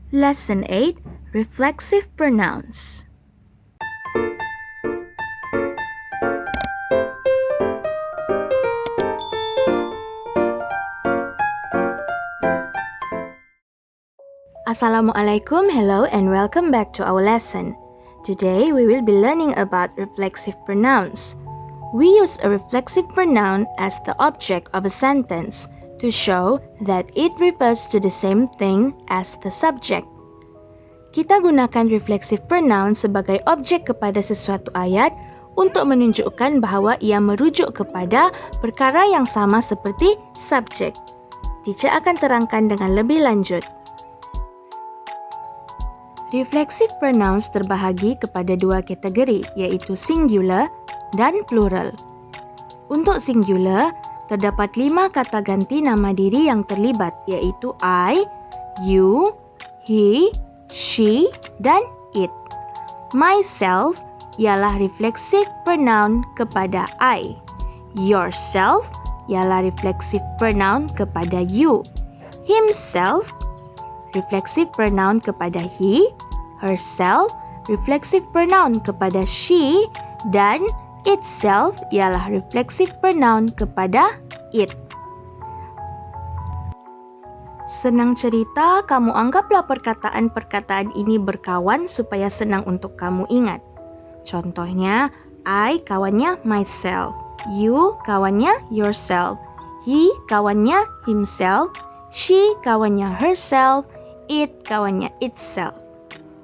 Lesson 8, Reflexive Pronouns. Assalamualaikum, hello and welcome back to our lesson. Today we will be learning about reflexive pronouns. We use a reflexive pronoun as the object of a sentence to show that it refers to the same thing as the subject. Kita gunakan reflexive pronoun sebagai objek kepada sesuatu ayat untuk menunjukkan bahawa ia merujuk kepada perkara yang sama seperti subjek. Teacher akan terangkan dengan lebih lanjut. Reflexive pronouns terbahagi kepada dua kategori, iaitu singular dan plural. Untuk singular, terdapat 5 kata ganti nama diri yang terlibat, iaitu I, you, he, she, dan it. Myself ialah reflexive pronoun kepada I. Yourself ialah reflexive pronoun kepada you. Himself reflexive pronoun kepada he, herself reflexive pronoun kepada she, dan itself ialah reflexive pronoun kepada it. Senang cerita, kamu anggaplah perkataan-perkataan ini berkawan supaya senang untuk kamu ingat. Contohnya, I kawannya myself, you kawannya yourself, he kawannya himself, she kawannya herself, it kawannya itself.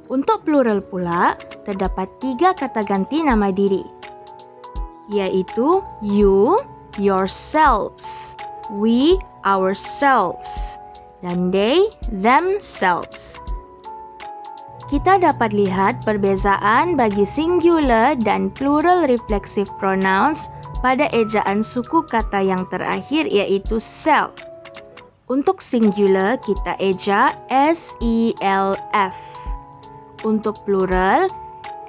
Untuk plural pula, terdapat 3 kata ganti nama diri, yaitu you, yourselves, we, ourselves, dan they, themselves. Kita dapat lihat perbezaan bagi singular dan plural reflexive pronouns pada ejaan suku kata yang terakhir, yaitu self. Untuk singular, kita eja S-E-L-F. Untuk plural,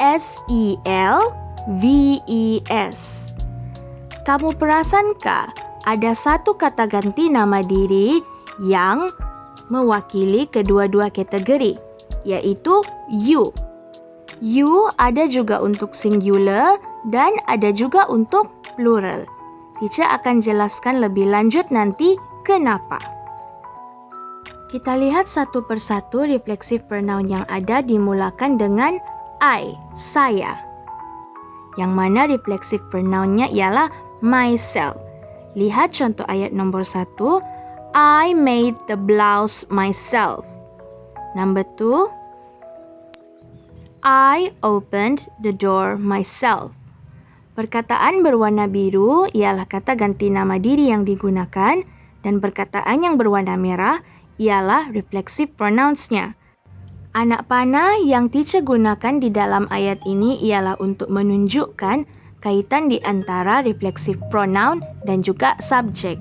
S-E-L-V-E-S. Kamu perasankah ada satu kata ganti nama diri yang mewakili kedua-dua kategori, yaitu you. You ada juga untuk singular dan ada juga untuk plural. Teacher akan jelaskan lebih lanjut nanti kenapa. Kita lihat satu persatu reflexive pronoun yang ada dimulakan dengan I, saya. Yang mana reflexive pronounnya ialah myself. Lihat contoh ayat nombor 1. I made the blouse myself. Number 2. I opened the door myself. Perkataan berwarna biru ialah kata ganti nama diri yang digunakan, dan perkataan yang berwarna merah ialah reflexive pronouns-nya. Anak panah yang teacher gunakan di dalam ayat ini ialah untuk menunjukkan kaitan di antara reflexive pronoun dan juga subjek.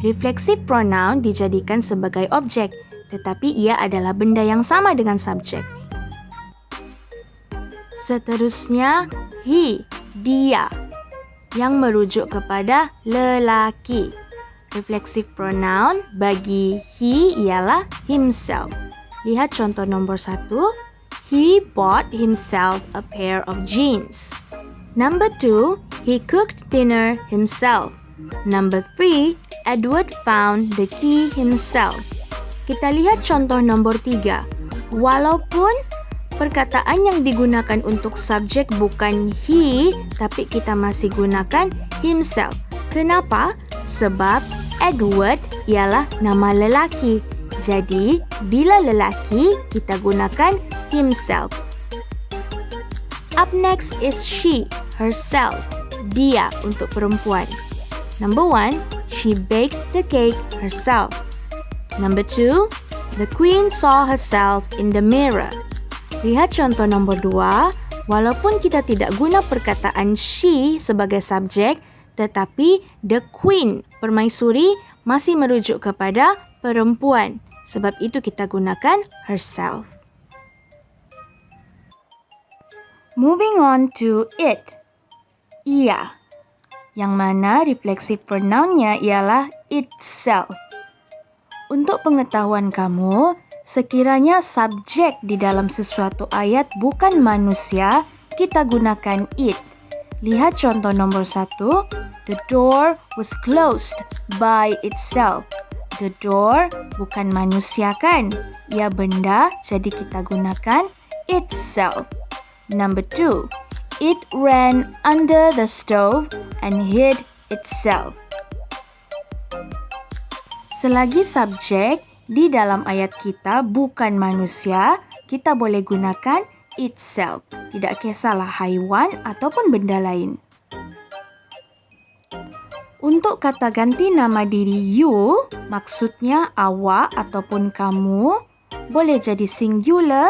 Reflexive pronoun dijadikan sebagai objek, tetapi ia adalah benda yang sama dengan subjek. Seterusnya, he, dia, yang merujuk kepada lelaki. Reflexive pronoun bagi he ialah himself. Lihat contoh nombor 1. He bought himself a pair of jeans. Number 2. He cooked dinner himself. Number 3. Edward found the key himself. Kita lihat contoh nomor 3. Walaupun perkataan yang digunakan untuk subjek bukan he, tapi kita masih gunakan himself. Kenapa? Sebab Edward ialah nama lelaki. Jadi, bila lelaki, kita gunakan himself. Up next is she, herself, dia untuk perempuan. Number 1, she baked the cake herself. Number 2, the queen saw herself in the mirror. Lihat contoh nombor 2, walaupun kita tidak guna perkataan she sebagai subjek, tetapi the queen, permaisuri, masih merujuk kepada perempuan. Sebab itu kita gunakan herself. Moving on to it, ia, yang mana reflexive pronounnya ialah itself. Untuk pengetahuan kamu, Sekiranya subjek di dalam sesuatu ayat bukan manusia, kita gunakan it. Lihat contoh nomor 1. The door was closed by itself. The door bukan manusia kan? Ia benda, jadi kita gunakan itself. Number 2. It ran under the stove and hid itself. Selagi subjek di dalam ayat kita bukan manusia, kita boleh gunakan itself. Tidak kisahlah haiwan ataupun benda lain. Untuk kata ganti nama diri you, maksudnya awak ataupun kamu, boleh jadi singular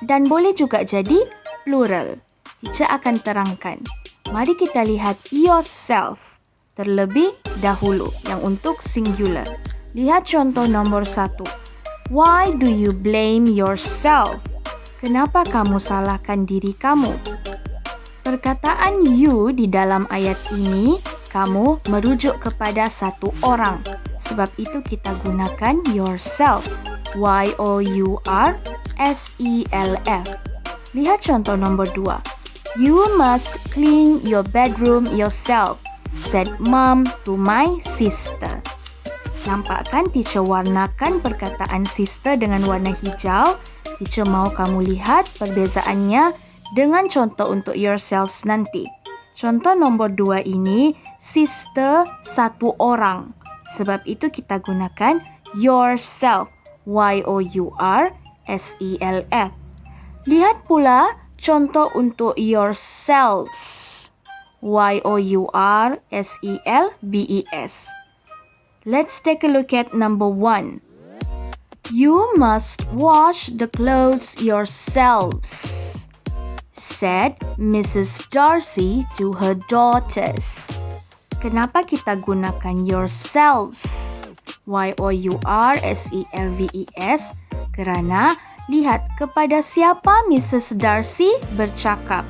dan boleh juga jadi plural. Teacher akan terangkan. Mari kita lihat yourself terlebih dahulu yang untuk singular. Lihat contoh nomor 1. Why do you blame yourself? Kenapa kamu salahkan diri kamu? Perkataan you di dalam ayat ini, kamu merujuk kepada satu orang. Sebab itu kita gunakan yourself. Y-O-U-R-S-E-L-F. Lihat contoh nomor 2. You must clean your bedroom yourself, said mom to my sister. Nampak kan teacher warnakan perkataan sister dengan warna hijau? Teacher mau kamu lihat perbezaannya dengan contoh untuk yourselves nanti. Contoh nomor 2 ini, sister satu orang. Sebab itu kita gunakan yourself. Y-O-U-R-S-E-L-F. Lihat pula contoh untuk yourselves. Y-O-U-R-S-E-L-V-E-S. Let's take a look at number 1. You must wash the clothes yourselves, said Mrs. Darcy to her daughters. Kenapa kita gunakan yourselves? Y-O-U-R-S-E-L-V-E-S. Kerana lihat kepada siapa Mrs. Darcy bercakap.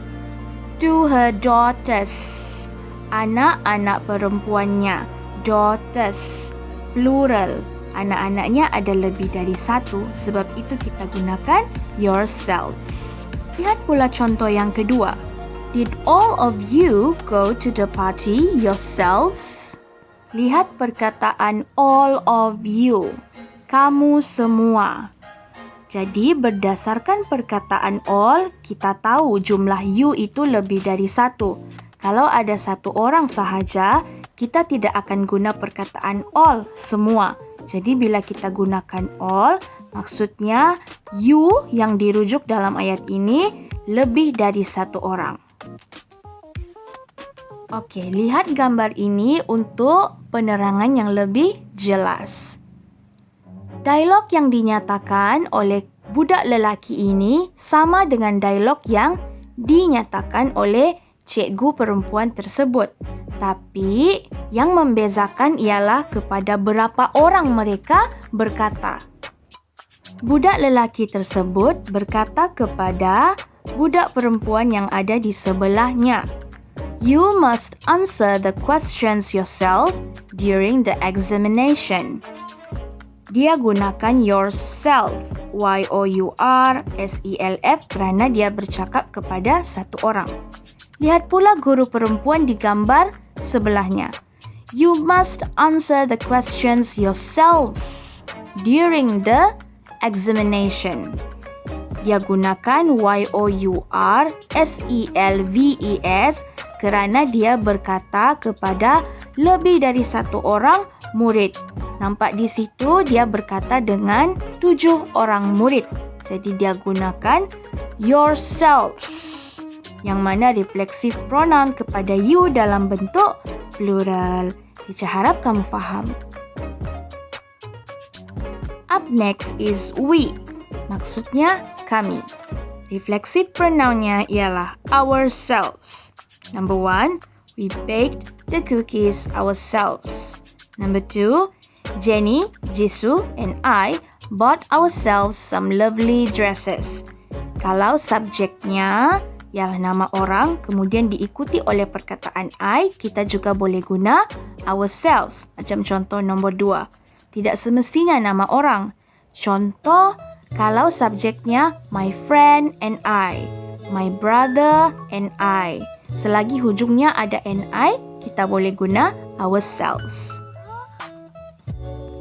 To her daughters. Anak-anak perempuannya. Daughters, plural. Anak-anaknya ada lebih dari satu, sebab itu kita gunakan yourselves. Lihat pula contoh yang kedua. Did all of you go to the party yourselves? Lihat perkataan all of you. Kamu semua. Jadi berdasarkan perkataan all, kita tahu jumlah you itu lebih dari satu. Kalau ada satu orang sahaja, kita tidak akan guna perkataan all, semua. Jadi bila kita gunakan all, maksudnya you yang dirujuk dalam ayat ini lebih dari satu orang. Okey, lihat gambar ini untuk penerangan yang lebih jelas. Dialog yang dinyatakan oleh budak lelaki ini sama dengan dialog yang dinyatakan oleh cikgu perempuan tersebut. Tapi yang membezakan ialah kepada berapa orang mereka berkata. Budak lelaki tersebut berkata kepada budak perempuan yang ada di sebelahnya. You must answer the questions yourself during the examination. Dia gunakan yourself, Y-O-U-R-S-E-L-F kerana dia bercakap kepada satu orang. Lihat pula guru perempuan di gambar sebelahnya. You must answer the questions yourselves during the examination. Dia gunakan Y-O-U-R-S-E-L-V-E-S kerana dia berkata kepada lebih dari satu orang murid. Nampak di situ dia berkata dengan 7 orang murid. Jadi dia gunakan yourselves. Yang mana refleksif pronoun kepada you dalam bentuk plural. Teacher harap kamu faham. Up next is we. Maksudnya kami. Refleksif pronounnya ialah ourselves. Number 1, we baked the cookies ourselves. Number 2, Jenny, Jisoo and I bought ourselves some lovely dresses. Kalau subjeknya ialah nama orang, kemudian diikuti oleh perkataan I, kita juga boleh guna ourselves. Macam contoh nombor 2. Tidak semestinya nama orang. Contoh kalau subjeknya my friend and I, my brother and I. Selagi hujungnya ada NI, kita boleh guna ourselves.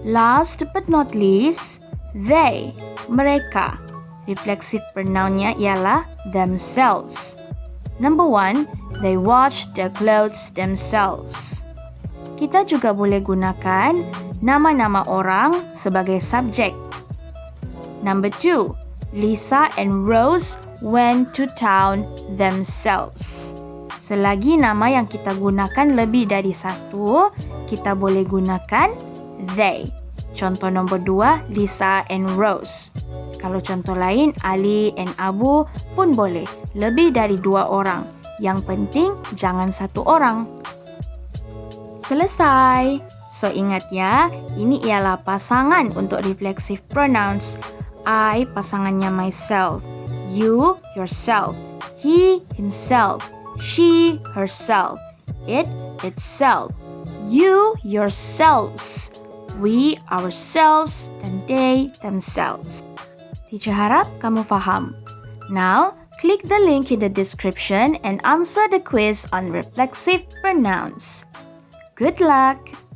Last but not least, they, mereka. Reflexive pronounnya ialah themselves. Number 1, they wash their clothes themselves. Kita juga boleh gunakan nama-nama orang sebagai subjek. Number 2, Lisa and Rose went to town themselves. Selagi nama yang kita gunakan lebih dari satu, kita boleh gunakan they. Contoh nombor 2, Lisa and Rose. Kalau contoh lain, Ali and Abu pun boleh. Lebih dari 2 orang. Yang penting, jangan 1 orang. Selesai. So, ingat ya, ini ialah pasangan untuk reflexive pronouns. I, pasangannya myself. You, yourself. He, himself. She, herself. It, itself. You, yourselves. We, ourselves. Dan they, themselves. Teacher harap kamu faham. Now, click the link in the description and answer the quiz on reflexive pronouns. Good luck!